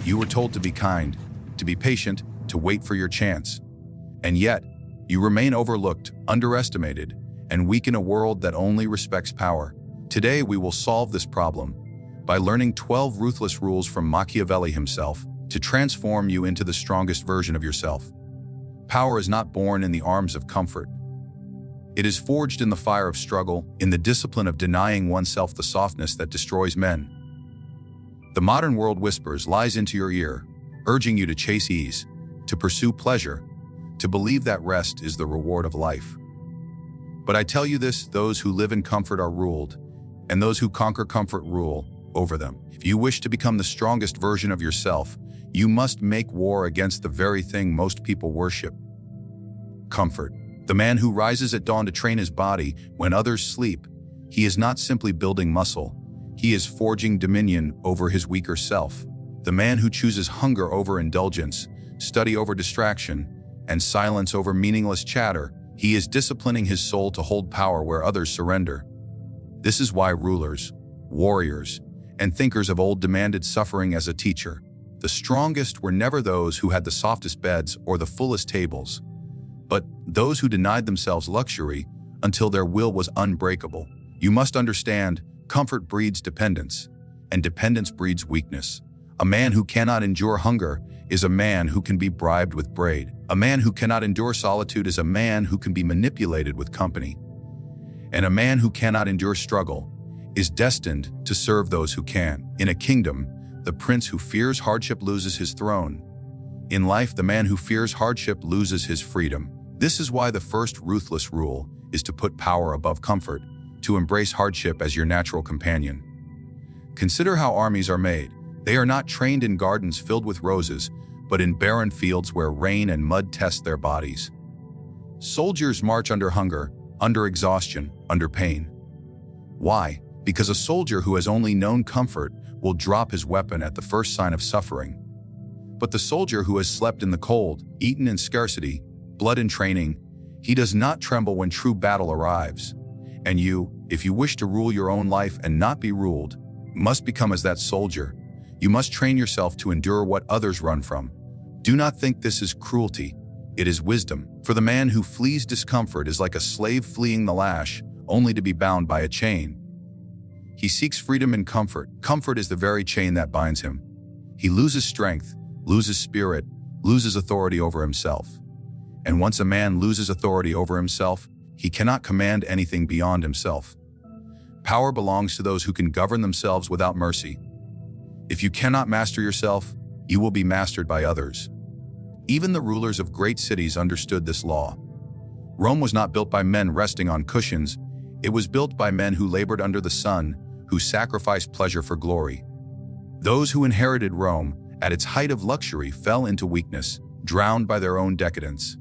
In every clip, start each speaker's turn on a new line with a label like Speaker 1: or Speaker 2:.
Speaker 1: You were told to be kind, to be patient, to wait for your chance. And yet, you remain overlooked, underestimated, and weak in a world that only respects power. Today, we will solve this problem by learning 12 ruthless rules from Machiavelli himself to transform you into the strongest version of yourself. Power is not born in the arms of comfort. It is forged in the fire of struggle, in the discipline of denying oneself the softness that destroys men. The modern world whispers lies into your ear, urging you to chase ease, to pursue pleasure, to believe that rest is the reward of life. But I tell you this, those who live in comfort are ruled, and those who conquer comfort rule over them. If you wish to become the strongest version of yourself, you must make war against the very thing most people worship: comfort. The man who rises at dawn to train his body when others sleep, he is not simply building muscle, he is forging dominion over his weaker self. The man who chooses hunger over indulgence, study over distraction, and silence over meaningless chatter, he is disciplining his soul to hold power where others surrender. This is why rulers, warriors, and thinkers of old demanded suffering as a teacher. The strongest were never those who had the softest beds or the fullest tables, but those who denied themselves luxury until their will was unbreakable. You must understand, comfort breeds dependence, and dependence breeds weakness. A man who cannot endure hunger is a man who can be bribed with braid. A man who cannot endure solitude is a man who can be manipulated with company. And a man who cannot endure struggle is destined to serve those who can. In a kingdom, the prince who fears hardship loses his throne. In life, the man who fears hardship loses his freedom. This is why the first ruthless rule is to put power above comfort, to embrace hardship as your natural companion. Consider how armies are made. They are not trained in gardens filled with roses, but in barren fields where rain and mud test their bodies. Soldiers march under hunger, under exhaustion, under pain. Why? Because a soldier who has only known comfort will drop his weapon at the first sign of suffering. But the soldier who has slept in the cold, eaten in scarcity, blood in training, he does not tremble when true battle arrives. And you, if you wish to rule your own life and not be ruled, must become as that soldier. You must train yourself to endure what others run from. Do not think this is cruelty. It is wisdom. For the man who flees discomfort is like a slave fleeing the lash, only to be bound by a chain. He seeks freedom in comfort. Comfort is the very chain that binds him. He loses strength, loses spirit, loses authority over himself. And once a man loses authority over himself, he cannot command anything beyond himself. Power belongs to those who can govern themselves without mercy. If you cannot master yourself, you will be mastered by others. Even the rulers of great cities understood this law. Rome was not built by men resting on cushions. It was built by men who labored under the sun, who sacrificed pleasure for glory. Those who inherited Rome at its height of luxury fell into weakness, drowned by their own decadence.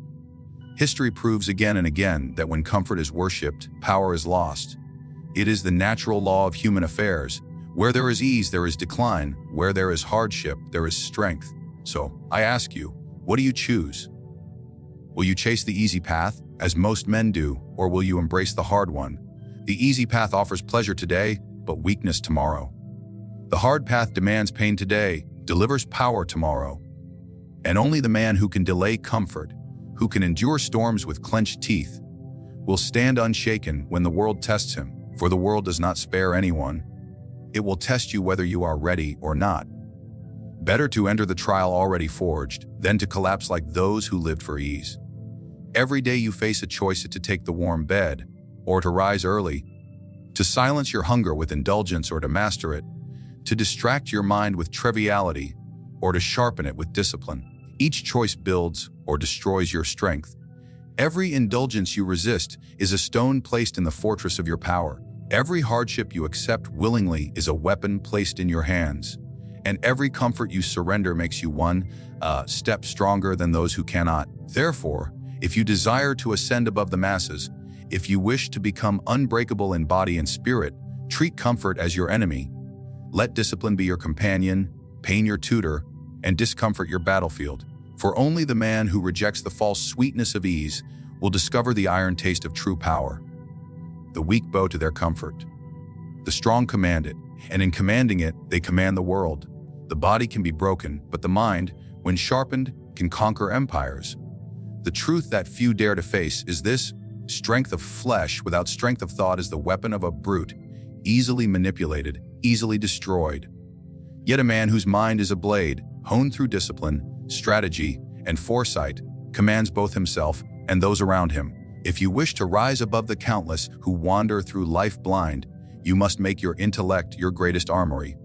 Speaker 1: History proves again and again that when comfort is worshipped, power is lost. It is the natural law of human affairs. Where there is ease, there is decline. Where there is hardship, there is strength. So, I ask you, what do you choose? Will you chase the easy path, as most men do, or will you embrace the hard one? The easy path offers pleasure today, but weakness tomorrow. The hard path demands pain today, delivers power tomorrow. And only the man who can delay comfort, who can endure storms with clenched teeth, will stand unshaken when the world tests him, for the world does not spare anyone. It will test you whether you are ready or not. Better to enter the trial already forged than to collapse like those who lived for ease. Every day you face a choice to take the warm bed, or to rise early, to silence your hunger with indulgence or to master it, to distract your mind with triviality, or to sharpen it with discipline. Each choice builds or destroys your strength. Every indulgence you resist is a stone placed in the fortress of your power. Every hardship you accept willingly is a weapon placed in your hands. And every comfort you surrender makes you one step stronger than those who cannot. Therefore, if you desire to ascend above the masses, if you wish to become unbreakable in body and spirit, treat comfort as your enemy. Let discipline be your companion, pain your tutor, and discomfort your battlefield. For only the man who rejects the false sweetness of ease will discover the iron taste of true power. The weak bow to their comfort. The strong command it, and in commanding it, they command the world. The body can be broken, but the mind, when sharpened, can conquer empires. The truth that few dare to face is this: strength of flesh without strength of thought is the weapon of a brute, easily manipulated, easily destroyed. Yet a man whose mind is a blade, honed through discipline, strategy, and foresight, commands both himself and those around him. If you wish to rise above the countless who wander through life blind, you must make your intellect your greatest armory.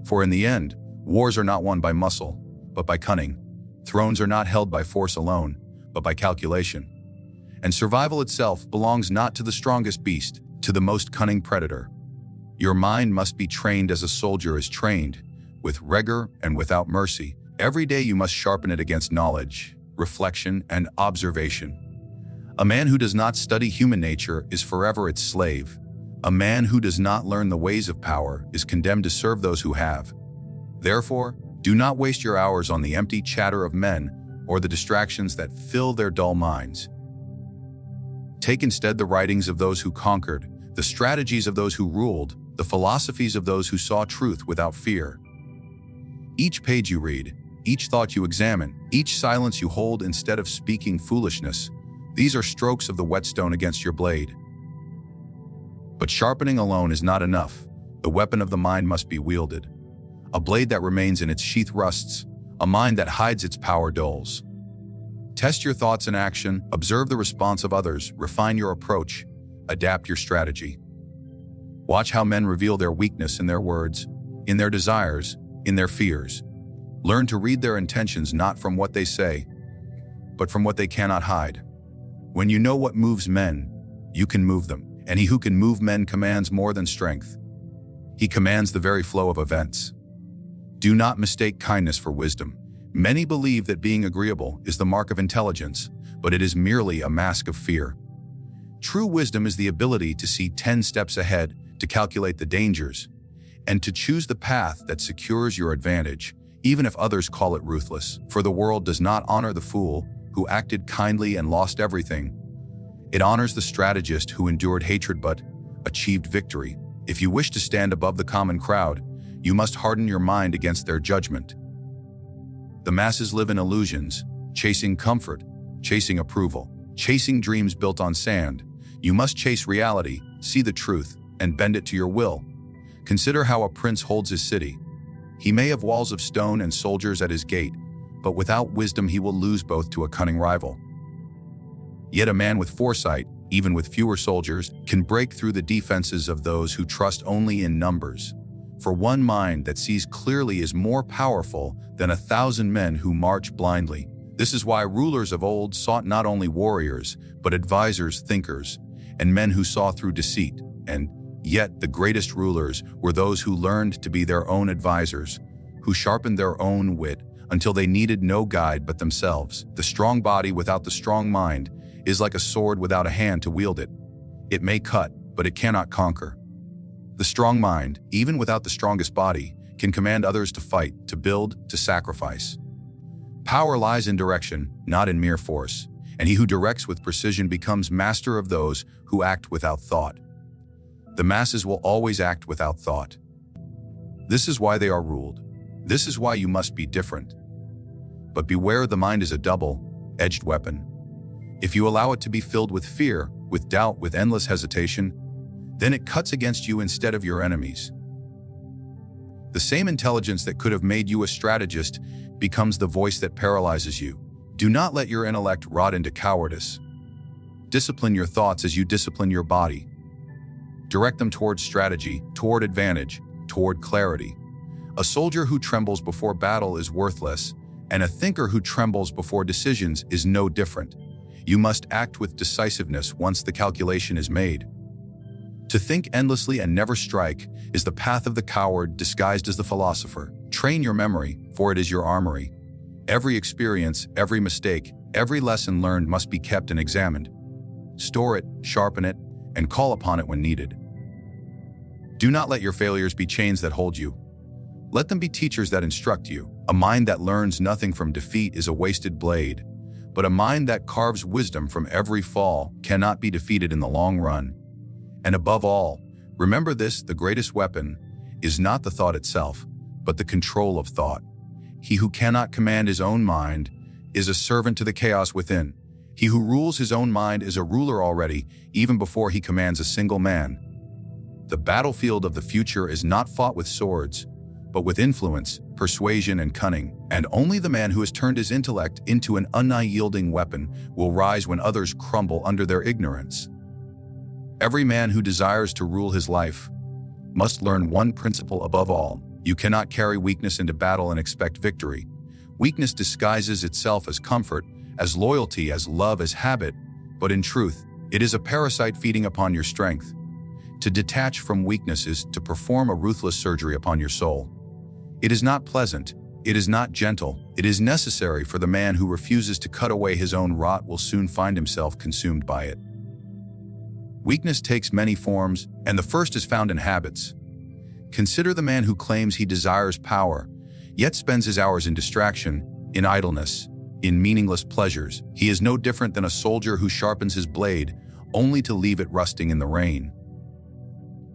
Speaker 1: For in the end, wars are not won by muscle, but by cunning. Thrones are not held by force alone, but by calculation. And survival itself belongs not to the strongest beast, to the most cunning predator. Your mind must be trained as a soldier is trained, with rigor and without mercy. Every day you must sharpen it against knowledge, reflection, and observation. A man who does not study human nature is forever its slave. A man who does not learn the ways of power is condemned to serve those who have. Therefore, do not waste your hours on the empty chatter of men or the distractions that fill their dull minds. Take instead the writings of those who conquered, the strategies of those who ruled, the philosophies of those who saw truth without fear. Each page you read, each thought you examine, each silence you hold instead of speaking foolishness, these are strokes of the whetstone against your blade. But sharpening alone is not enough. The weapon of the mind must be wielded. A blade that remains in its sheath rusts, a mind that hides its power dulls. Test your thoughts in action, observe the response of others, refine your approach, adapt your strategy. Watch how men reveal their weakness in their words, in their desires, in their fears. Learn to read their intentions not from what they say, but from what they cannot hide. When you know what moves men, you can move them. And he who can move men commands more than strength. He commands the very flow of events. Do not mistake kindness for wisdom. Many believe that being agreeable is the mark of intelligence, but it is merely a mask of fear. True wisdom is the ability to see 10 steps ahead, to calculate the dangers, and to choose the path that secures your advantage, even if others call it ruthless. For the world does not honor the fool who acted kindly and lost everything. It honors the strategist who endured hatred but achieved victory. If you wish to stand above the common crowd, you must harden your mind against their judgment. The masses live in illusions, chasing comfort, chasing approval, chasing dreams built on sand. You must chase reality, see the truth, and bend it to your will. Consider how a prince holds his city. He may have walls of stone and soldiers at his gate, but without wisdom he will lose both to a cunning rival. Yet a man with foresight, even with fewer soldiers, can break through the defenses of those who trust only in numbers. For one mind that sees clearly is more powerful than 1,000 men who march blindly. This is why rulers of old sought not only warriors, but advisors, thinkers, and men who saw through deceit. And yet the greatest rulers were those who learned to be their own advisors, who sharpened their own wit until they needed no guide but themselves. The strong body without the strong mind is like a sword without a hand to wield it. It may cut, but it cannot conquer. The strong mind, even without the strongest body, can command others to fight, to build, to sacrifice. Power lies in direction, not in mere force, and he who directs with precision becomes master of those who act without thought. The masses will always act without thought. This is why they are ruled. This is why you must be different. But beware, the mind is a double-edged weapon. If you allow it to be filled with fear, with doubt, with endless hesitation, then it cuts against you instead of your enemies. The same intelligence that could have made you a strategist becomes the voice that paralyzes you. Do not let your intellect rot into cowardice. Discipline your thoughts as you discipline your body. Direct them toward strategy, toward advantage, toward clarity. A soldier who trembles before battle is worthless, and a thinker who trembles before decisions is no different. You must act with decisiveness once the calculation is made. To think endlessly and never strike is the path of the coward disguised as the philosopher. Train your memory, for it is your armory. Every experience, every mistake, every lesson learned must be kept and examined. Store it, sharpen it, and call upon it when needed. Do not let your failures be chains that hold you. Let them be teachers that instruct you. A mind that learns nothing from defeat is a wasted blade, but a mind that carves wisdom from every fall cannot be defeated in the long run. And above all, remember this: the greatest weapon is not the thought itself, but the control of thought. He who cannot command his own mind is a servant to the chaos within. He who rules his own mind is a ruler already, even before he commands a single man. The battlefield of the future is not fought with swords, but with influence, persuasion, and cunning, and only the man who has turned his intellect into an unyielding weapon will rise when others crumble under their ignorance. Every man who desires to rule his life must learn one principle above all. You cannot carry weakness into battle and expect victory. Weakness disguises itself as comfort, as loyalty, as love, as habit, but in truth, it is a parasite feeding upon your strength. To detach from weakness is to perform a ruthless surgery upon your soul. It is not pleasant, it is not gentle, it is necessary, for the man who refuses to cut away his own rot will soon find himself consumed by it. Weakness takes many forms, and the first is found in habits. Consider the man who claims he desires power, yet spends his hours in distraction, in idleness, in meaningless pleasures. He is no different than a soldier who sharpens his blade, only to leave it rusting in the rain.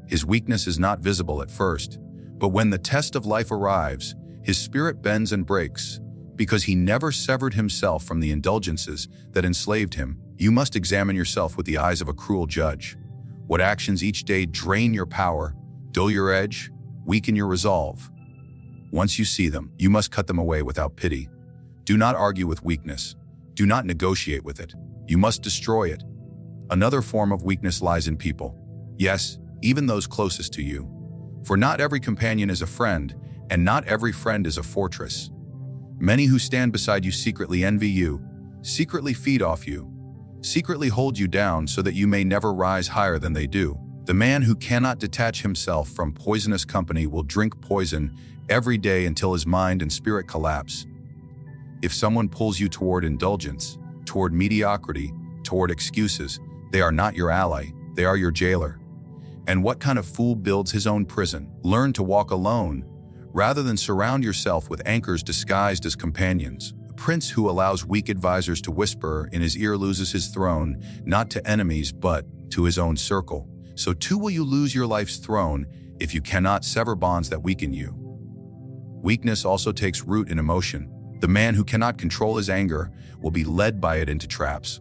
Speaker 1: His weakness is not visible at first, but when the test of life arrives, his spirit bends and breaks, because he never severed himself from the indulgences that enslaved him. You must examine yourself with the eyes of a cruel judge. What actions each day drain your power, dull your edge, weaken your resolve? Once you see them, you must cut them away without pity. Do not argue with weakness. Do not negotiate with it. You must destroy it. Another form of weakness lies in people. Yes, even those closest to you. For not every companion is a friend, and not every friend is a fortress. Many who stand beside you secretly envy you, secretly feed off you, secretly hold you down so that you may never rise higher than they do. The man who cannot detach himself from poisonous company will drink poison every day until his mind and spirit collapse. If someone pulls you toward indulgence, toward mediocrity, toward excuses, they are not your ally, they are your jailer. And what kind of fool builds his own prison? Learn to walk alone, rather than surround yourself with anchors disguised as companions. The prince who allows weak advisors to whisper in his ear loses his throne, not to enemies, but to his own circle. So too will you lose your life's throne if you cannot sever bonds that weaken you. Weakness also takes root in emotion. The man who cannot control his anger will be led by it into traps.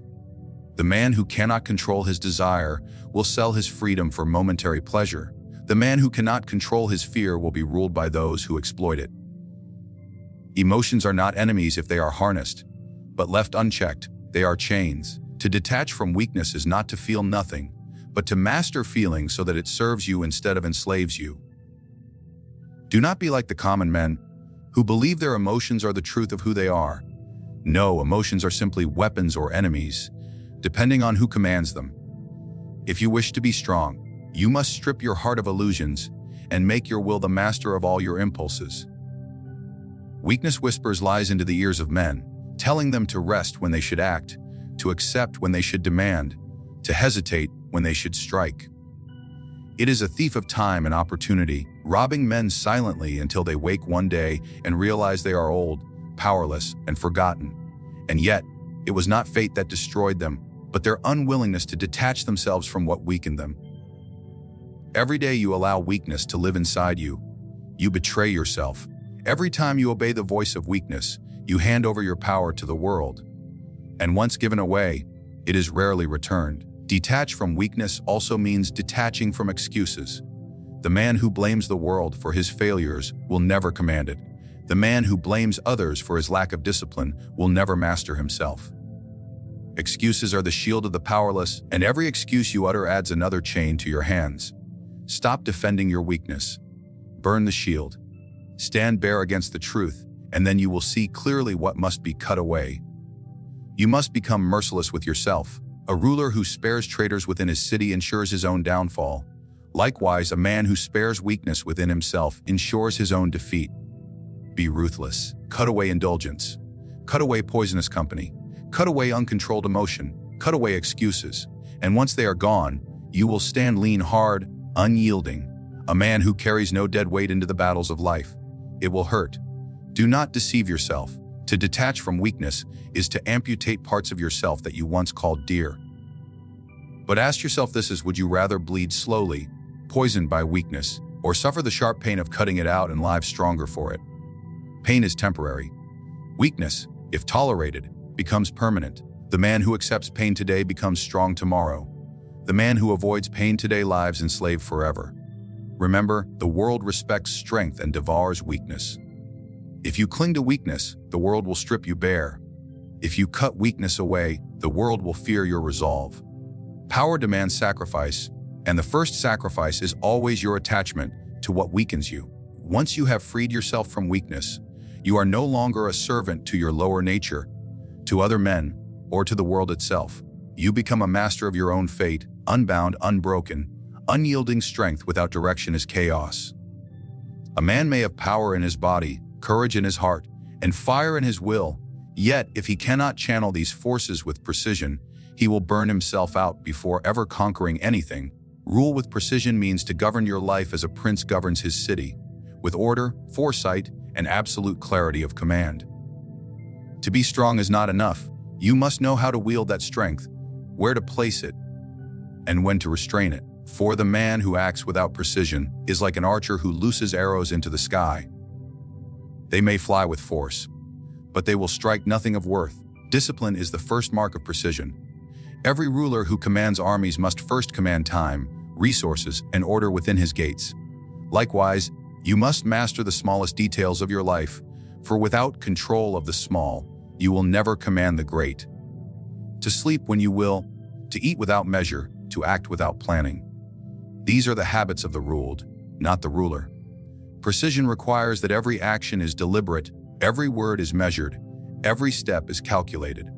Speaker 1: The man who cannot control his desire will sell his freedom for momentary pleasure. The man who cannot control his fear will be ruled by those who exploit it. Emotions are not enemies if they are harnessed, but left unchecked, they are chains. To detach from weakness is not to feel nothing, but to master feeling so that it serves you instead of enslaves you. Do not be like the common men, who believe their emotions are the truth of who they are. No, emotions are simply weapons or enemies, depending on who commands them. If you wish to be strong, you must strip your heart of illusions and make your will the master of all your impulses. Weakness whispers lies into the ears of men, telling them to rest when they should act, to accept when they should demand, to hesitate when they should strike. It is a thief of time and opportunity, robbing men silently until they wake one day and realize they are old, powerless, and forgotten. And yet, it was not fate that destroyed them, but their unwillingness to detach themselves from what weakened them. Every day you allow weakness to live inside you, you betray yourself. Every time you obey the voice of weakness, you hand over your power to the world. And once given away, it is rarely returned. Detach from weakness also means detaching from excuses. The man who blames the world for his failures will never command it. The man who blames others for his lack of discipline will never master himself. Excuses are the shield of the powerless, and every excuse you utter adds another chain to your hands. Stop defending your weakness. Burn the shield. Stand bare against the truth, and then you will see clearly what must be cut away. You must become merciless with yourself. A ruler who spares traitors within his city ensures his own downfall. Likewise, a man who spares weakness within himself ensures his own defeat. Be ruthless. Cut away indulgence. Cut away poisonous company. Cut away uncontrolled emotion. Cut away excuses. And once they are gone, you will stand lean, hard, unyielding. A man who carries no dead weight into the battles of life. It will hurt. Do not deceive yourself. To detach from weakness is to amputate parts of yourself that you once called dear. But ask yourself this: would you rather bleed slowly, poisoned by weakness, or suffer the sharp pain of cutting it out and live stronger for it. Pain is temporary. Weakness, if tolerated, becomes permanent. The man who accepts pain today becomes strong tomorrow. The man who avoids pain today lives enslaved forever. Remember, the world respects strength and devours weakness. If you cling to weakness, the world will strip you bare. If you cut weakness away, the world will fear your resolve. Power demands sacrifice, and the first sacrifice is always your attachment to what weakens you. Once you have freed yourself from weakness, you are no longer a servant to your lower nature, to other men, or to the world itself. You become a master of your own fate, unbound, unbroken. Unyielding strength without direction is chaos. A man may have power in his body, courage in his heart, and fire in his will, yet if he cannot channel these forces with precision, he will burn himself out before ever conquering anything. Rule with precision means to govern your life as a prince governs his city, with order, foresight, and absolute clarity of command. To be strong is not enough. You must know how to wield that strength, where to place it, and when to restrain it. For the man who acts without precision is like an archer who looses arrows into the sky. They may fly with force, but they will strike nothing of worth. Discipline is the first mark of precision. Every ruler who commands armies must first command time, resources, and order within his gates. Likewise, you must master the smallest details of your life, for without control of the small, you will never command the great. To sleep when you will, to eat without measure, to act without planning. These are the habits of the ruled, not the ruler. Precision requires that every action is deliberate, every word is measured, every step is calculated.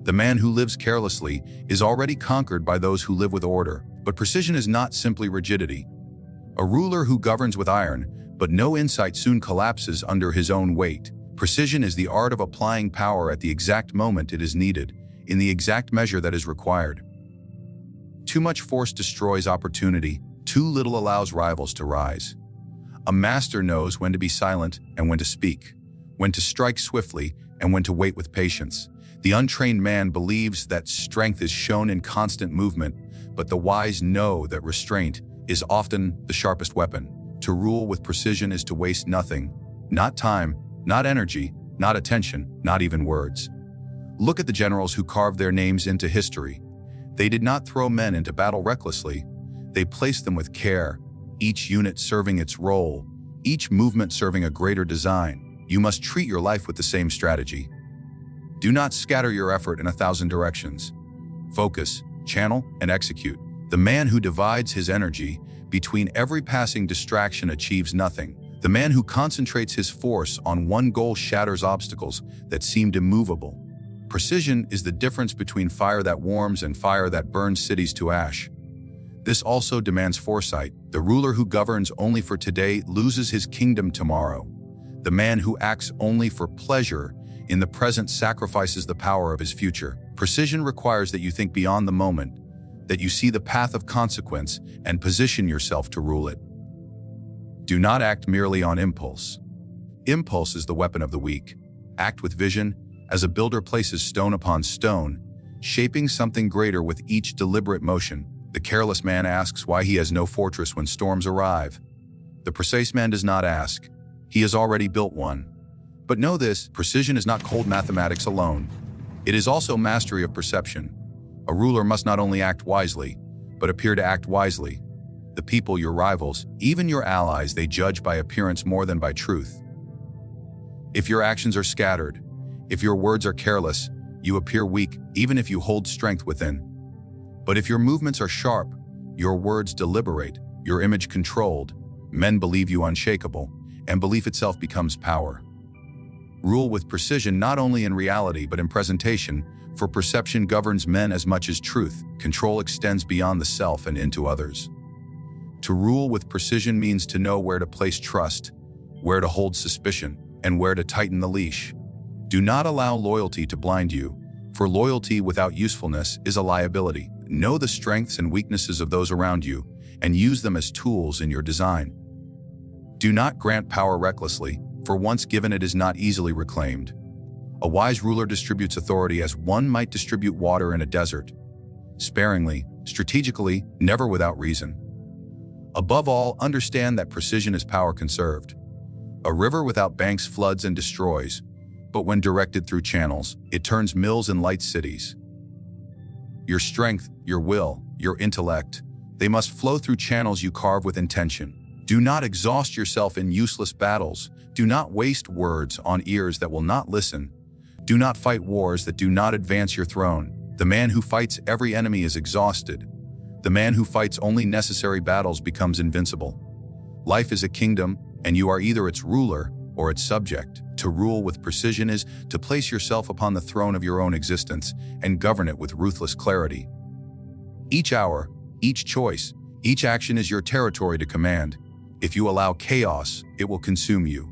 Speaker 1: The man who lives carelessly is already conquered by those who live with order, but precision is not simply rigidity. A ruler who governs with iron, but no insight soon collapses under his own weight. Precision is the art of applying power at the exact moment it is needed, in the exact measure that is required. Too much force destroys opportunity, too little allows rivals to rise. A master knows when to be silent and when to speak, when to strike swiftly and when to wait with patience. The untrained man believes that strength is shown in constant movement, but the wise know that restraint is often the sharpest weapon. To rule with precision is to waste nothing, not time, not energy, not attention, not even words. Look at the generals who carved their names into history. They did not throw men into battle recklessly. They placed them with care, each unit serving its role, each movement serving a greater design. You must treat your life with the same strategy. Do not scatter your effort in 1,000 directions. Focus, channel, and execute. The man who divides his energy between every passing distraction achieves nothing. The man who concentrates his force on one goal shatters obstacles that seemed immovable. Precision is the difference between fire that warms and fire that burns cities to ash. This also demands foresight. The ruler who governs only for today loses his kingdom tomorrow. The man who acts only for pleasure in the present sacrifices the power of his future. Precision requires that you think beyond the moment, that you see the path of consequence and position yourself to rule it. Do not act merely on impulse. Impulse is the weapon of the weak. Act with vision, as a builder places stone upon stone, shaping something greater with each deliberate motion. The careless man asks why he has no fortress when storms arrive. The precise man does not ask. He has already built one. But know this, precision is not cold mathematics alone. It is also mastery of perception. A ruler must not only act wisely, but appear to act wisely. The people, your rivals, even your allies, they judge by appearance more than by truth. If your actions are scattered, if your words are careless, you appear weak, even if you hold strength within. But if your movements are sharp, your words deliberate, your image controlled, men believe you unshakable, and belief itself becomes power. Rule with precision not only in reality but in presentation, for perception governs men as much as truth. Control extends beyond the self and into others. To rule with precision means to know where to place trust, where to hold suspicion, and where to tighten the leash. Do not allow loyalty to blind you, for loyalty without usefulness is a liability. Know the strengths and weaknesses of those around you and use them as tools in your design. Do not grant power recklessly, for once given it is not easily reclaimed. A wise ruler distributes authority as one might distribute water in a desert, sparingly, strategically, never without reason. Above all, understand that precision is power conserved. A river without banks floods and destroys, but when directed through channels, it turns mills and lights cities. Your strength, your will, your intellect, they must flow through channels you carve with intention. Do not exhaust yourself in useless battles. Do not waste words on ears that will not listen. Do not fight wars that do not advance your throne. The man who fights every enemy is exhausted. The man who fights only necessary battles becomes invincible. Life is a kingdom, and you are either its ruler or its subject. To rule with precision is to place yourself upon the throne of your own existence and govern it with ruthless clarity. Each hour, each choice, each action is your territory to command. If you allow chaos, it will consume you.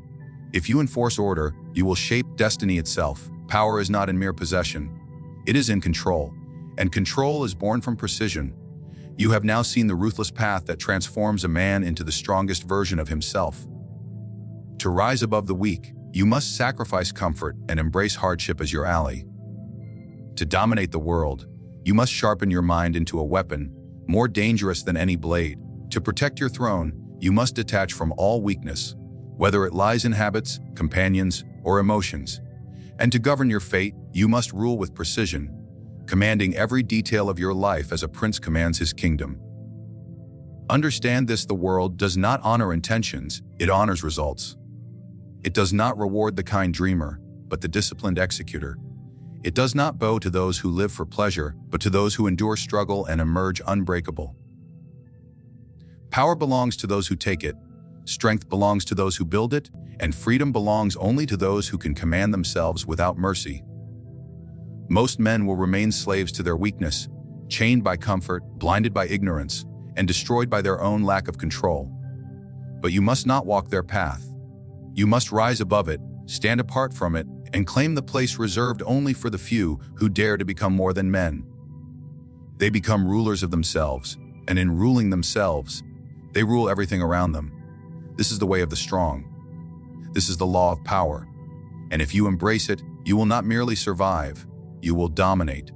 Speaker 1: If you enforce order, you will shape destiny itself. Power is not in mere possession. It is in control, and control is born from precision. You have now seen the ruthless path that transforms a man into the strongest version of himself. To rise above the weak, you must sacrifice comfort and embrace hardship as your ally. To dominate the world, you must sharpen your mind into a weapon, more dangerous than any blade. To protect your throne, you must detach from all weakness, whether it lies in habits, companions, or emotions. And to govern your fate, you must rule with precision, commanding every detail of your life as a prince commands his kingdom. Understand this: the world does not honor intentions, it honors results. It does not reward the kind dreamer, but the disciplined executor. It does not bow to those who live for pleasure, but to those who endure struggle and emerge unbreakable. Power belongs to those who take it, strength belongs to those who build it, and freedom belongs only to those who can command themselves without mercy. Most men will remain slaves to their weakness, chained by comfort, blinded by ignorance, and destroyed by their own lack of control. But you must not walk their path. You must rise above it, stand apart from it, and claim the place reserved only for the few who dare to become more than men. They become rulers of themselves, and in ruling themselves, they rule everything around them. This is the way of the strong. This is the law of power. And if you embrace it, you will not merely survive, you will dominate.